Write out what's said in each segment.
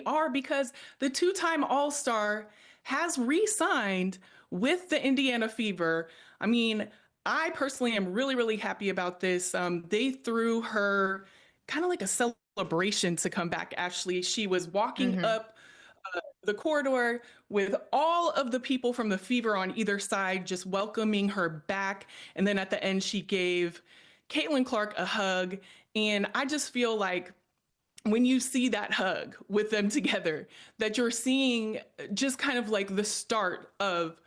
are because the two-time All-Star has re-signed with the Indiana Fever. I mean, I personally am really, really happy about this. They threw her kind of like a celebration to come back, actually. She was walking Hmm. up the corridor with all of the people from the Fever on either side, just welcoming her back. And then at the end, she gave Caitlin Clark a hug. And I just feel like when you see that hug with them together, that you're seeing just kind of like the start of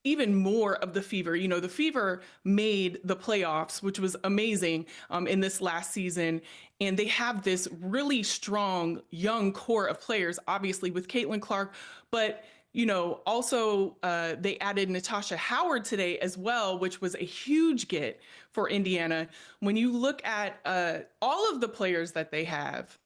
even more of the Fever. You know, the Fever made the playoffs, which was amazing in this last season. And they have this really strong young core of players, obviously with Caitlin Clark, but also they added Natasha Howard today as well, which was a huge get for Indiana. When you look at all of the players that they have,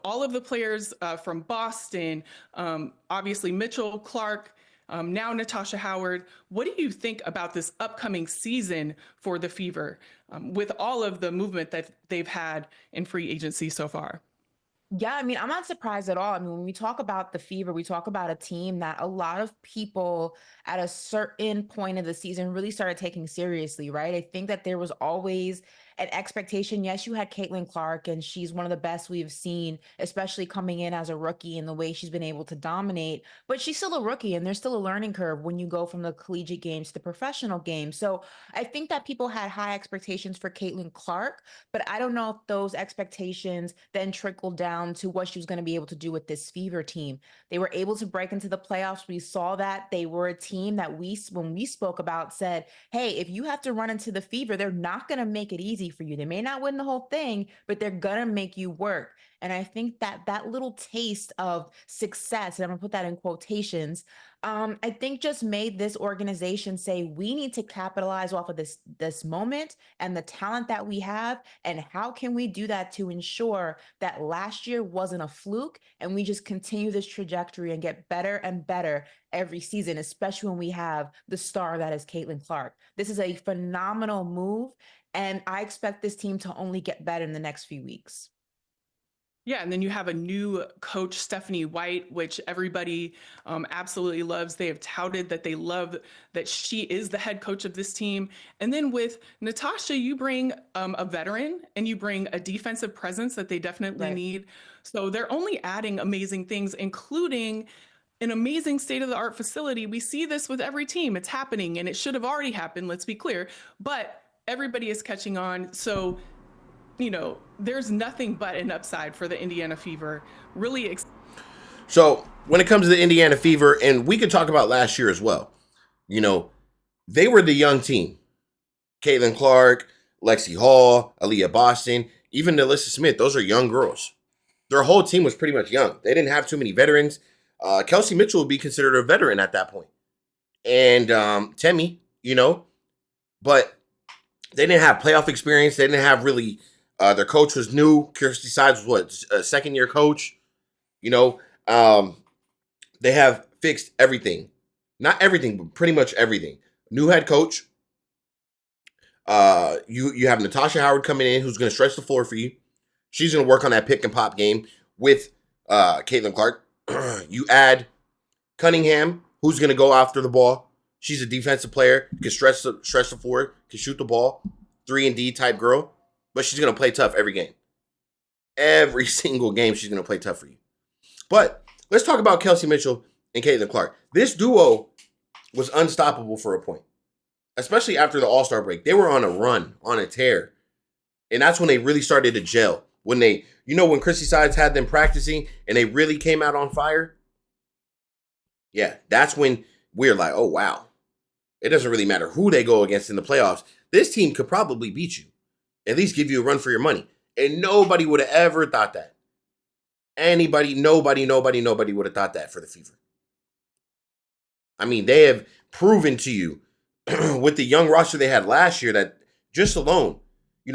all of the players from Boston, obviously Mitchell Clark, now Natasha Howard. What do you think about this upcoming season for the Fever with all of the movement that they've had in free agency so far? Yeah, I mean, I'm not surprised at all. I mean, when we talk about the Fever, we talk about a team that a lot of people at a certain point of the season really started taking seriously, right? I think that there was always an expectation. Yes, you had Caitlin Clark, and she's one of the best we've seen, especially coming in as a rookie and the way she's been able to dominate. But she's still a rookie, and there's still a learning curve when you go from the collegiate game to the professional game. So I think that people had high expectations for Caitlin Clark, but I don't know if those expectations then trickled down to what she was going to be able to do with this Fever team. They were able to break into the playoffs. We saw that they were a team that when we spoke about, said, hey, if you have to run into the Fever, they're not going to make it easy for you. They may not win the whole thing, but they're going to make you work. And I think that that little taste of success, and I'm going to put that in quotations, I think just made this organization say, we need to capitalize off of this moment and the talent that we have, and how can we do that to ensure that last year wasn't a fluke and we just continue this trajectory and get better and better every season, especially when we have the star that is Caitlin Clark. This is a phenomenal move, and I expect this team to only get better in the next few weeks. Yeah, and then you have a new coach, Stephanie White, which everybody absolutely loves. They have touted that they love that she is the head coach of this team. And then with Natasha, you bring a veteran and you bring a defensive presence that they definitely Right. need. So they're only adding amazing things, including an amazing state of the art facility. We see this with every team. It's happening and it should have already happened, let's be clear. But everybody is catching on. So there's nothing but an upside for the Indiana Fever. Really, So when it comes to the Indiana Fever, and we could talk about last year as well, you know, they were the young team. Caitlin Clark, Lexi Hall, Aaliyah Boston, even Alyssa Smith. Those are young girls. Their whole team was pretty much young. They didn't have too many veterans. Kelsey Mitchell would be considered a veteran at that point. And Temi, but they didn't have playoff experience. They didn't have really, their coach was new. Kirsty Sides was a second year coach. You know, um, they have fixed everything. Not everything, but pretty much everything. New head coach. You have Natasha Howard coming in, who's going to stretch the floor for you. She's going to work on that pick and pop game with Caitlin Clark. You add Cunningham, who's going to go after the ball. She's a defensive player, can stretch the floor, can shoot the ball, 3-and-D type girl, but she's going to play tough every game. Every single game, she's going to play tough for you. But let's talk about Kelsey Mitchell and Caitlin Clark. This duo was unstoppable for a point, especially after the All-Star break. They were on a run, on a tear, and that's when they really started to gel. When when Chrissy Sides had them practicing and they really came out on fire, yeah, that's when we're like, oh, wow. It doesn't really matter who they go against in the playoffs. This team could probably beat you, at least give you a run for your money. And nobody would have ever thought that. Nobody would have thought that for the Fever. I mean, they have proven to you with the young roster they had last year that just alone,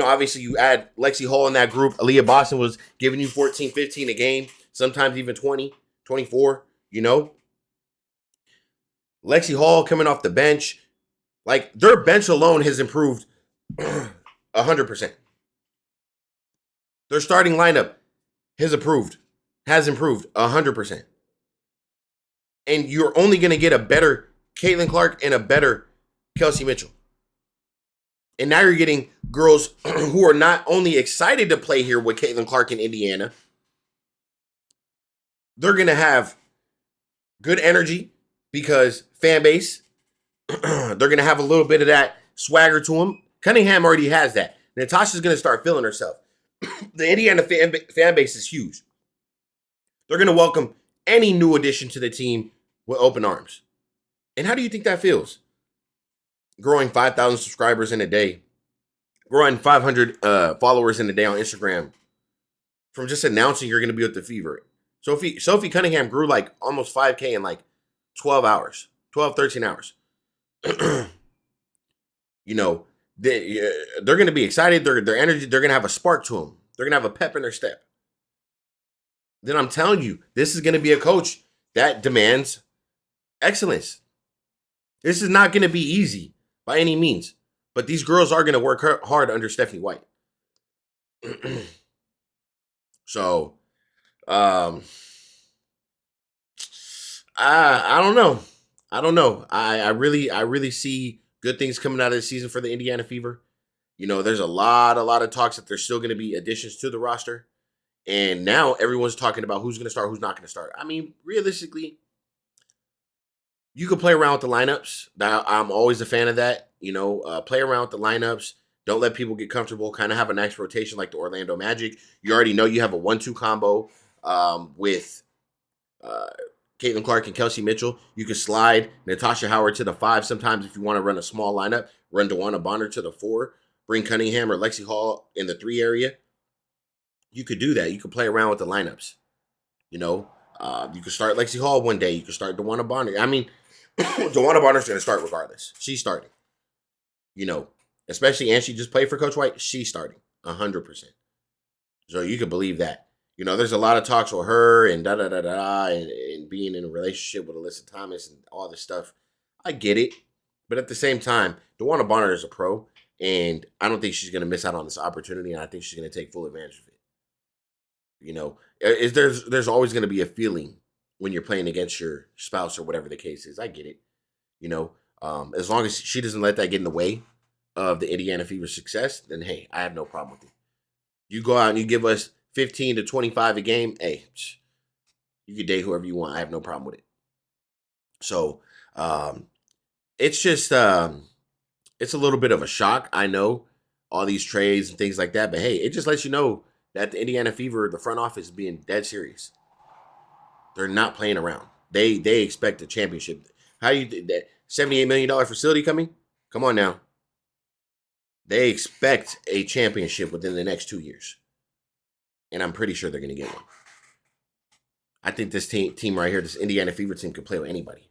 obviously you add Lexi Hall in that group. Aaliyah Boston was giving you 14, 15 a game, sometimes even 20, 24, Lexi Hall coming off the bench. Like, their bench alone has improved 100%. Their starting lineup has improved. has improved 100%. And you're only going to get a better Caitlin Clark and a better Kelsey Mitchell. And now you're getting girls who are not only excited to play here with Caitlin Clark in Indiana, they're going to have good energy because fan base. They're going to have a little bit of that swagger to them. Cunningham already has that. Natasha's going to start feeling herself. The Indiana fan base is huge. They're going to welcome any new addition to the team with open arms. And how do you think that feels? Growing 5,000 subscribers in a day, growing 500 followers in a day on Instagram from just announcing you're going to be with the Fever. Sophie Cunningham grew like almost 5K in like 12 hours, 12, 13 hours. You know, they're going to be excited. Their energy, they're going to have a spark to them. They're going to have a pep in their step. Then I'm telling you, this is going to be a coach that demands excellence. This is not going to be easy by any means, but these girls are going to work hard under Stephanie White. So, I don't know. I really see good things coming out of this season for the Indiana Fever. You know, there's a lot of talks that there's still going to be additions to the roster. And now everyone's talking about who's going to start, who's not going to start. I mean, realistically, you could play around with the lineups. I'm always a fan of that. You know, play around with the lineups. Don't let people get comfortable. Kind of have a nice rotation like the Orlando Magic. You already know you have a 1-2 combo with Caitlin Clark and Kelsey Mitchell. You can slide Natasha Howard to the 5. Sometimes if you want to run a small lineup, run DeWanna Bonner to the 4. Bring Cunningham or Lexi Hall in the 3 area. You could do that. You could play around with the lineups. You know, you could start Lexi Hall one day. You could start DeWanna Bonner. I mean, DeWanna Bonner's going to start regardless. She's starting. You know, especially, and she just played for Coach White. She's starting 100%. So you could believe that. You know, there's a lot of talks with her and and being in a relationship with Alyssa Thomas and all this stuff. I get it. But at the same time, DeWanna Bonner is a pro, and I don't think she's going to miss out on this opportunity, and I think she's going to take full advantage of it. You know, there's always going to be a feeling when you're playing against your spouse or whatever the case is. I get it. You know, as long as she doesn't let that get in the way of the Indiana Fever success, then hey, I have no problem with it. You go out and you give us 15 to 25 a game, hey, you can date whoever you want. I have no problem with it. So it's just it's a little bit of a shock. I know all these trades and things like that, but hey, it just lets you know that the Indiana Fever, the front office, is being dead serious. They're not playing around. They expect a championship. How you that $78 million facility coming? Come on now. They expect a championship within the next 2 years. And I'm pretty sure they're going to get one. I think this team right here, this Indiana Fever team, can play with anybody.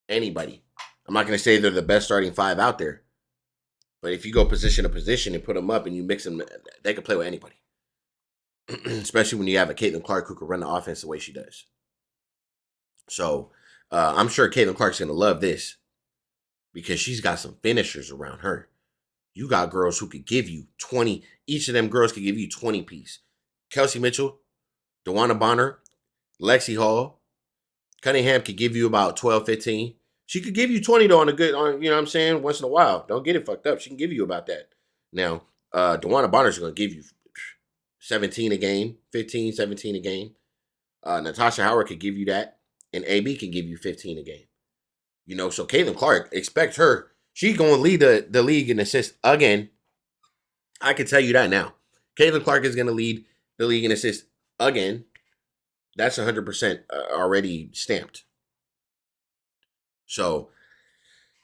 Anybody. I'm not going to say they're the best starting 5 out there. But if you go position to position and put them up and you mix them, they can play with anybody. Especially when you have a Caitlin Clark who can run the offense the way she does. So I'm sure Caitlin Clark's going to love this because she's got some finishers around her. You got girls who could give you 20. Each of them girls could give you 20 piece. Kelsey Mitchell, DeWanna Bonner, Lexi Hall. Cunningham could give you about 12, 15. She could give you 20 though you know what I'm saying, once in a while. Don't get it fucked up. She can give you about that. Now, DeWanna Bonner's going to give you 17 a game, 15, 17 a game. Natasha Howard could give you that. And AB can give you 15 a game. You know, so Caitlin Clark, expect her. She's going to lead the league in assists again. I can tell you that now. Caitlin Clark is going to lead the league in assists again. That's 100% already stamped. So,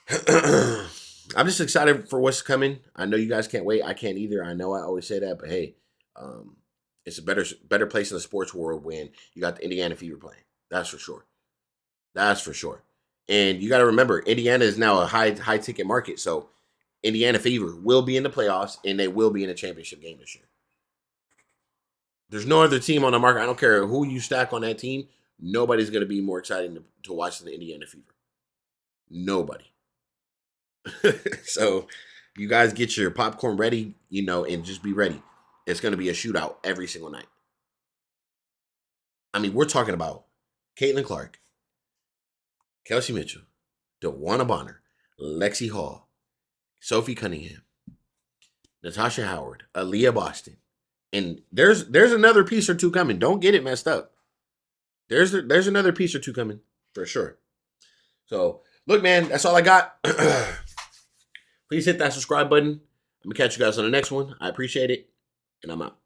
I'm just excited for what's coming. I know you guys can't wait. I can't either. I know I always say that, but hey, it's a better place in the sports world when you got the Indiana Fever playing. That's for sure. That's for sure. And you got to remember, Indiana is now a high ticket market. So Indiana Fever will be in the playoffs and they will be in a championship game this year. There's no other team on the market. I don't care who you stack on that team. Nobody's going to be more exciting to watch than the Indiana Fever. Nobody. So you guys get your popcorn ready, you know, and just be ready. It's going to be a shootout every single night. I mean, we're talking about Caitlin Clark, Kelsey Mitchell, DeWanna Bonner, Lexi Hall, Sophie Cunningham, Natasha Howard, Aaliyah Boston. And there's another piece or two coming. Don't get it messed up. There's another piece or two coming for sure. So, look, man, that's all I got. Please hit that subscribe button. I'm going to catch you guys on the next one. I appreciate it. And I'm out.